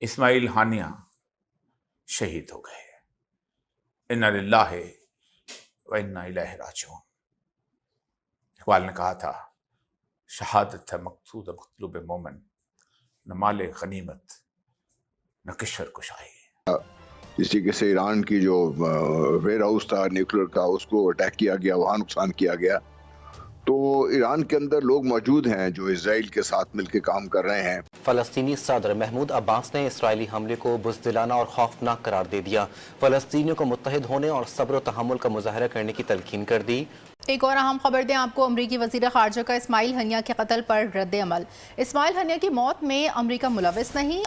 اسماعیل ہانیہ شہید ہو گئے۔ انا للہ و انا الیہ راجعون۔ اقبال نے کہا تھا شہادت ہے مقصود مطلوب مومن، نہ مال غنیمت نہ کشور کشائی۔ اس طریقے سے ایران کی جو ویئر ہاؤس تھا نیوکلیر کا، اس کو اٹیک کیا گیا، وہاں نقصان کیا گیا۔ تو ایران کے اندر لوگ موجود ہیں جو اسرائیل کے ساتھ مل کے کام کر رہے ہیں۔ فلسطینی صدر محمود عباس نے اسرائیلی حملے کو بزدلانہ اور خوفناک قرار دے دیا، فلسطینیوں کو متحد ہونے اور صبر و تحمل کا مظاہرہ کرنے کی تلقین کر دی۔ ایک اور اہم خبر دیں آپ کو، امریکی وزیر خارجہ کا اسماعیل ہنیہ کے قتل پر رد عمل۔ اسماعیل ہنیہ کی موت میں امریکہ ملوث نہیں۔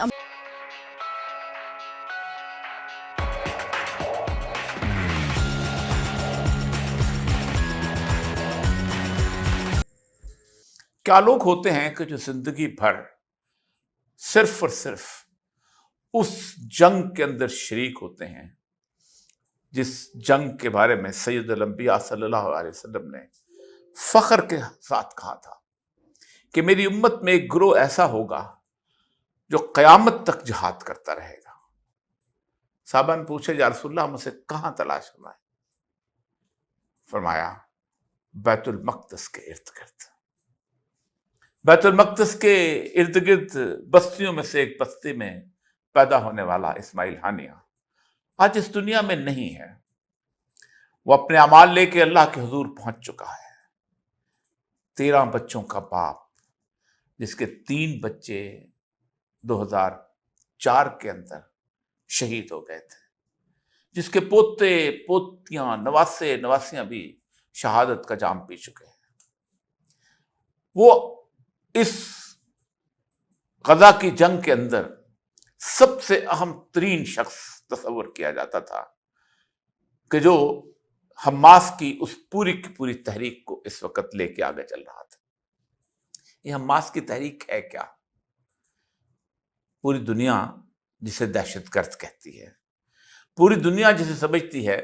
کیا لوگ ہوتے ہیں کہ جو زندگی بھر صرف اور صرف اس جنگ کے اندر شریک ہوتے ہیں جس جنگ کے بارے میں سید الانبیاء صلی اللہ علیہ وسلم نے فخر کے ساتھ کہا تھا کہ میری امت میں ایک گروہ ایسا ہوگا جو قیامت تک جہاد کرتا رہے گا۔ صحابہ نے پوچھا یا رسول اللہ ہم اسے کہاں تلاش کرنا ہے؟ فرمایا بیت المقدس کے ارد گرد۔ بیت المقدس کے ارد گرد بستیوں میں سے ایک بستی میں پیدا ہونے والا اسماعیل ہانیہ آج اس دنیا میں نہیں ہے۔ وہ اپنے اعمال لے کے اللہ کے حضور پہنچ چکا ہے۔ 13 بچوں کا باپ، جس کے 3 بچے 2004 کے اندر شہید ہو گئے تھے، جس کے پوتے پوتیاں نواسے نواسیاں بھی شہادت کا جام پی چکے ہیں۔ وہ اس غزہ کی جنگ کے اندر سب سے اہم ترین شخص تصور کیا جاتا تھا کہ جو حماس کی اس پوری کی پوری تحریک کو اس وقت لے کے آگے چل رہا تھا۔ یہ حماس کی تحریک ہے کیا؟ پوری دنیا جسے دہشت گرد کہتی ہے، پوری دنیا جسے سمجھتی ہے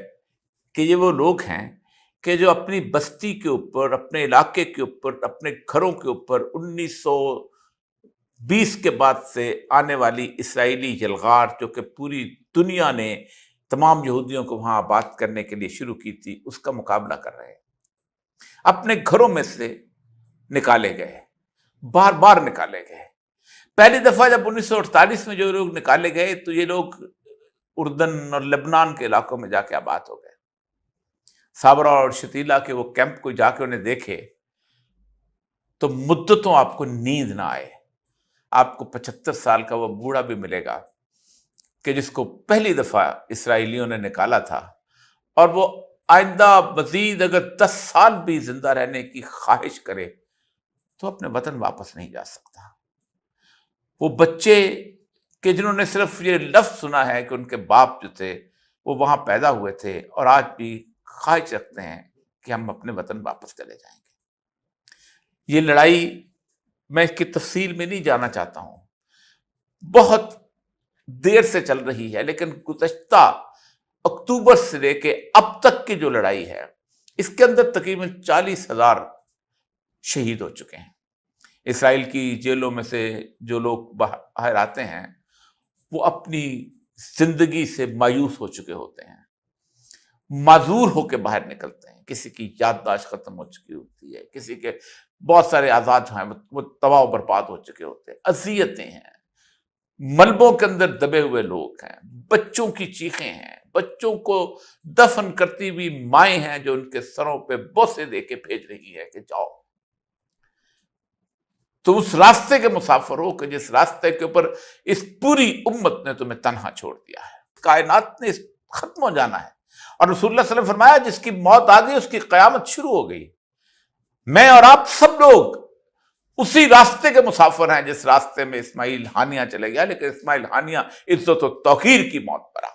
کہ یہ وہ لوگ ہیں کہ جو اپنی بستی کے اوپر، اپنے علاقے کے اوپر، اپنے گھروں کے اوپر 1920 کے بعد سے آنے والی اسرائیلی یلغار جو کہ پوری دنیا نے تمام یہودیوں کو وہاں آباد کرنے کے لیے شروع کی تھی، اس کا مقابلہ کر رہے ہیں۔ اپنے گھروں میں سے نکالے گئے، بار بار نکالے گئے۔ پہلی دفعہ جب 1948 میں جو لوگ نکالے گئے تو یہ لوگ اردن اور لبنان کے علاقوں میں جا کے آباد ہو گئے۔ صابرہ اور شتیلہ کے وہ کیمپ کو جا کے انہیں دیکھے تو مدتوں آپ کو نیند نہ آئے۔ آپ کو 75 سال کا وہ بوڑھا بھی ملے گا کہ جس کو پہلی دفعہ اسرائیلیوں نے نکالا تھا، اور وہ آئندہ مزید اگر 10 سال بھی زندہ رہنے کی خواہش کرے تو اپنے وطن واپس نہیں جا سکتا۔ وہ بچے کہ جنہوں نے صرف یہ لفظ سنا ہے کہ ان کے باپ جو تھے وہ وہاں پیدا ہوئے تھے اور آج بھی خواہش رکھتے ہیں کہ ہم اپنے وطن واپس چلے جائیں گے۔ یہ لڑائی میں اس کی تفصیل میں نہیں جانا چاہتا ہوں، بہت دیر سے چل رہی ہے، لیکن گزشتہ اکتوبر سے لے کے اب تک کی جو لڑائی ہے اس کے اندر تقریباً 40,000 شہید ہو چکے ہیں۔ اسرائیل کی جیلوں میں سے جو لوگ باہر آتے ہیں وہ اپنی زندگی سے مایوس ہو چکے ہوتے ہیں، معذور ہو کے باہر نکلتے ہیں۔ کسی کی یادداشت ختم ہو چکی ہوتی ہے، کسی کے بہت سارے اعضاء جو ہیں وہ تباہ و برباد ہو چکے ہوتے ہیں، اذیتیں ہیں، ملبوں کے اندر دبے ہوئے لوگ ہیں، بچوں کی چیخیں ہیں، بچوں کو دفن کرتی ہوئی مائیں ہیں جو ان کے سروں پہ بوسے دے کے بھیج رہی ہے کہ جاؤ۔ تو اس راستے کے مسافر ہو کہ جس راستے کے اوپر اس پوری امت نے تمہیں تنہا چھوڑ دیا ہے۔ کائنات نے ختم ہو جانا ہے، اور رسول اللہ صلی اللہ علیہ وسلم فرمایا جس کی موت آ گئی اس کی قیامت شروع ہو گئی۔ میں اور آپ سب لوگ اسی راستے کے مسافر ہیں جس راستے میں اسماعیل ہانیہ چلے گیا، لیکن اسماعیل ہانیہ عزت و توقیر کی موت پر آ،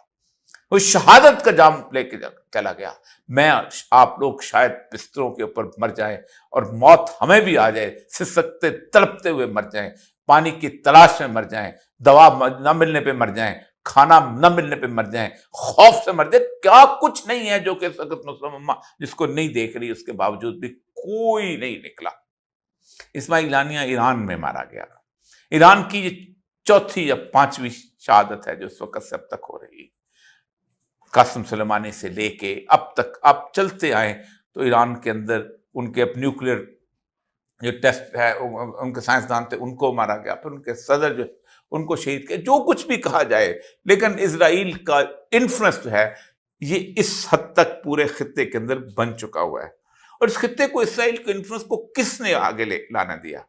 وہ شہادت کا جام لے کے چلا گیا۔ میں آپ لوگ شاید بستروں کے اوپر مر جائیں اور موت ہمیں بھی آ جائے، سسکتے تڑپتے ہوئے مر جائیں، پانی کی تلاش میں مر جائیں، دوا نہ ملنے پہ مر جائیں، کھانا نہ ملنے پہ مر جائیں، خوف سے مر جائیں۔ کیا کچھ نہیں ہے جو کہ اس وقت مسلم امہ جس کو نہیں دیکھ رہی، اس کے باوجود بھی کوئی نہیں نکلا۔ اسماعیل ہانیہ ایران میں مارا گیا۔ ایران کی चौथी या पांचवी शहादत है जो इस वक्त से अब तक हो रही है। कासिम सुलेमानी से लेके अब तक आप चलते आए तो ईरान के अंदर उनके अब न्यूक्लियर जो टेस्ट है, उनके साइंसदान थे उनको मारा गया, फिर उनके सदर जो उनको शहीद किया। जो कुछ भी कहा जाए, लेकिन इजराइल का इन्फ्लुएंस जो है ये इस हद तक पूरे खित्ते के अंदर बन चुका हुआ है। और इस खित्ते को, इजराइल के इन्फ्लुएंस को किसने आगे लाना दिया?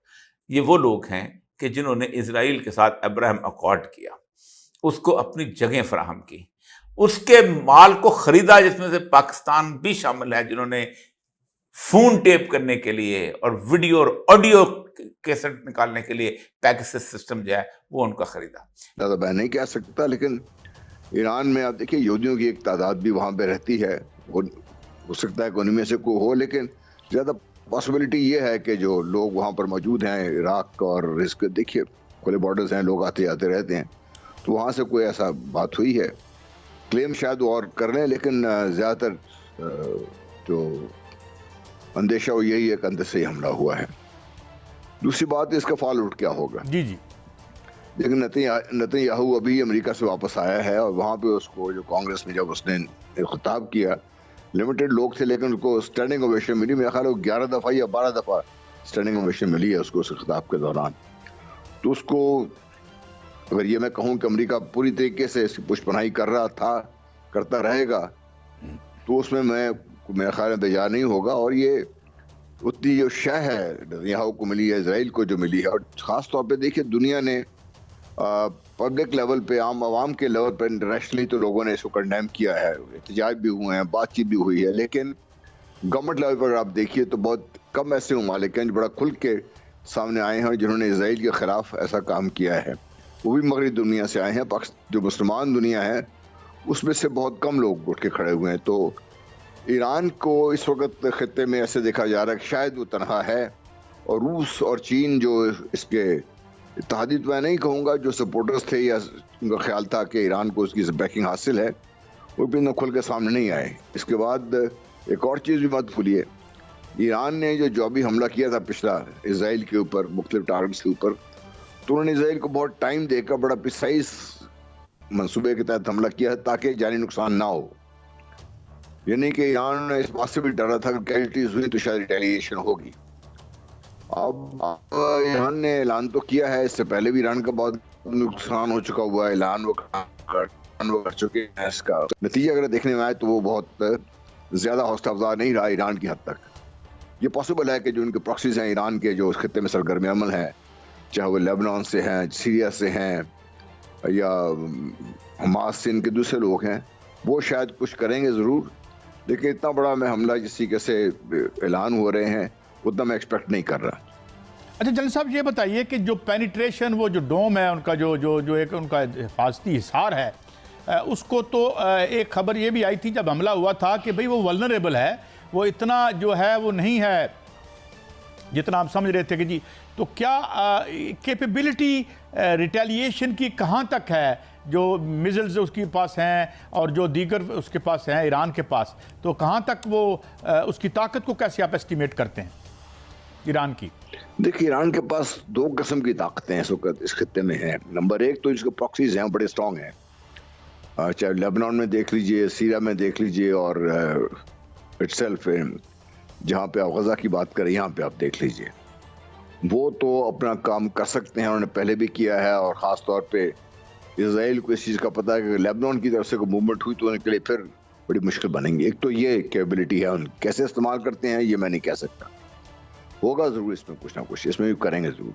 ये वो लोग हैं कि जिन्होंने इजराइल के साथ अब्राहम अकॉर्ड किया, उसको अपनी जगह फराहम की, उसके माल को खरीदा, जिसमें से पाकिस्तान भी शामिल है, जिन्होंने फोन टेप करने के लिए और वीडियो और ऑडियो कैसेट निकालने के लिए पैगासस सिस्टम जो है वो उनका खरीदा। ज़्यादा मैं नहीं कह सकता, लेकिन ईरान में आप देखिए यहूदियों की एक तादाद भी वहाँ पे रहती है। हो सकता है कि उनमें से कोई हो, लेकिन ज़्यादा पॉसिबिलिटी ये है कि जो लोग वहाँ पर मौजूद हैं इराक और इसके, देखिए खुले बॉर्डर्स हैं, लोग आते जाते रहते हैं, तो वहाँ से कोई ऐसा बात हुई है। क्लेम शायद वो और कर लें, लेकिन ज़्यादातर जो अंदेशा वो यही है कि अंदर से ही हमला हुआ है। दूसरी बात, इसका फॉल आउट क्या होगा? जी जी, लेकिन नेतन्याहू अभी अमेरिका से वापस आया है और वहाँ पे उसको जो कांग्रेस में जब उसने खिताब किया, लिमिटेड लोग थे, लेकिन उसको स्टैंडिंग ओवेशन मिली। मेरा ख्याल है 11 दफ़ा या 12 दफ़ा स्टैंडिंग ओवेशन मिली है उसको उस खिताब के दौरान। तो उसको, अगर ये मैं कहूँ कि अमेरिका पूरी तरीके से इसकी पुष्पनाई कर रहा था, करता रहेगा, तो उसमें मेरा ख्याल है बेजार नहीं होगा। और ये उतनी जो शह है नेतन्याहू को मिली है, इजराइल को जो मिली है, और ख़ास तौर पे देखिए दुनिया ने पब्लिक लेवल पे, आम आवाम के लेवल पे, इंटरनेशनली तो लोगों ने इसको कंडेम किया है, एहतजाज भी हुए हैं, बातचीत भी हुई है, लेकिन गवर्नमेंट लेवल पर आप देखिए तो बहुत कम ऐसे ममालिक हैं जो बड़ा खुल के सामने आए हैं जिन्होंने इजराइल के ख़िलाफ़ ऐसा काम किया है। वो भी मगरबी दुनिया से आए हैं। जो मुसलमान दुनिया है उसमें से बहुत कम लोग उठ के खड़े हुए हैं। तो ईरान को इस वक्त खत्ते में ऐसे देखा जा रहा है कि शायद वो तनहा है, और रूस और चीन जो इसके इत्तेहादी, तो मैं नहीं कहूँगा, जो सपोर्टर्स थे या उनका ख्याल था कि ईरान को उसकी बैकिंग हासिल है, वो भी न खुल के सामने नहीं आए। इसके बाद एक और चीज़ भी मत भूलिए, ईरान ने जो भी हमला किया था पिछला इसराइल के ऊपर, मुख्तलिफ टारगेट्स के ऊपर, तो उन्होंने इसराइल को बहुत टाइम देकर बड़ा प्रिसाइज मंसूबे के तहत हमला किया है ताकि जानी नुकसान ना हो। यानी कि ईरान ने इस बात से भी डरा था कि कैजुअल्टीज हुई तो शायद रिटेलिएशन होगी। अब ईरान ने ऐलान तो किया है, इससे पहले भी ईरान का बहुत नुकसान हो चुका हुआ है, ऐलान वो कर चुके हैं। इसका नतीजा अगर देखने में आए तो वो बहुत ज़्यादा हौसला अफजा नहीं रहा ईरान की हद तक। ये पॉसिबल है कि जो उनके प्रॉक्सीज हैं ईरान के, जो उस खत्ते में सरगर्म अमल हैं, चाहे वो लेबनान से हैं, सीरिया से हैं, या हमास से इनके दूसरे लोग हैं, वो शायद कुछ करेंगे ज़रूर, लेकिन इतना बड़ा मैं हमला जिस तरीके से ऐलान हो रहे हैं उतना मैं एक्सपेक्ट नहीं कर रहा। अच्छा जनरल साहब, ये बताइए कि जो पेनिट्रेशन, वो जो डोम है उनका, जो एक उनका हिफाजती हिसार है, उसको तो एक खबर ये भी आई थी जब हमला हुआ था कि भाई वो वल्नरेबल है, वो इतना जो है वो नहीं है जितना आप समझ रहे थे कि जी। तो क्या कैपेबिलिटी रिटेलिएशन की कहाँ तक है? जो मिज़ल्स उसके पास हैं और जो दीगर उसके पास हैं ईरान के पास, तो कहाँ तक वो उसकी ताकत को कैसे आप एस्टिमेट करते हैं ईरान की? देखिए, ईरान के पास दो किस्म की ताकतें इस वक्त इस खत्ते में हैं। नंबर एक तो इसके प्रॉक्सीज हैं, बड़े स्ट्रॉन्ग हैं, चाहे लेबनान में देख लीजिए, सीरिया में देख लीजिए, और इटसेल्फ जहाँ पे आप गजा की बात करें यहाँ पे आप देख लीजिए। वो तो अपना काम कर सकते हैं, उन्होंने पहले भी किया है, और ख़ास तौर पे इजराइल को इस चीज़ का पता है कि लेबनान की तरफ से कोई मूवमेंट हुई तो उनके लिए फिर बड़ी मुश्किल बनेंगी। एक तो ये कैपेबिलिटी है, उन कैसे इस्तेमाल करते हैं ये मैं नहीं कह सकता, होगा ज़रूर इसमें कुछ ना कुछ, इसमें भी करेंगे ज़रूर।